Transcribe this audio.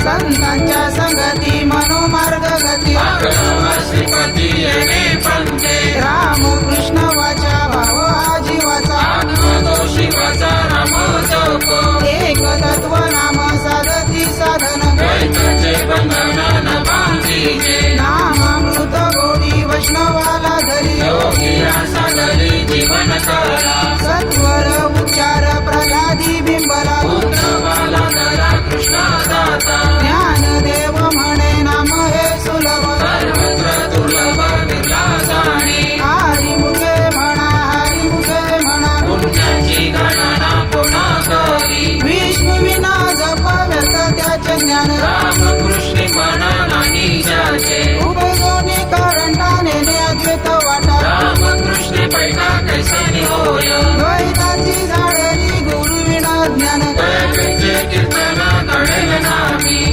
संतांच्या संगती मनोमार्ग गती श्रीपती येणे पंथे राम कृष्ण वाचा भाव हा जीवाचा तो शिवाचा राम जप एक तत्व नाम साधती साधन द्वैताचे बंधन न बांधीजे नामामृत गोडी वैष्णवाला धरी योगिया साधली जीवन कला सत्वर उच्चार प्रल्हादी बिंबला पुत्रवाला दरा कृष्ण दाता ज्ञानदेव म्हणे नाम हे सुलभ सर्वत्र दुर्लभ विरला जाणे हरिमुखे म्हणा हरिमुखे म्हणा पुण्याची गणना पुन्हा करी विष्णू विना जप व्यर्थ त्याचे ज्ञान राम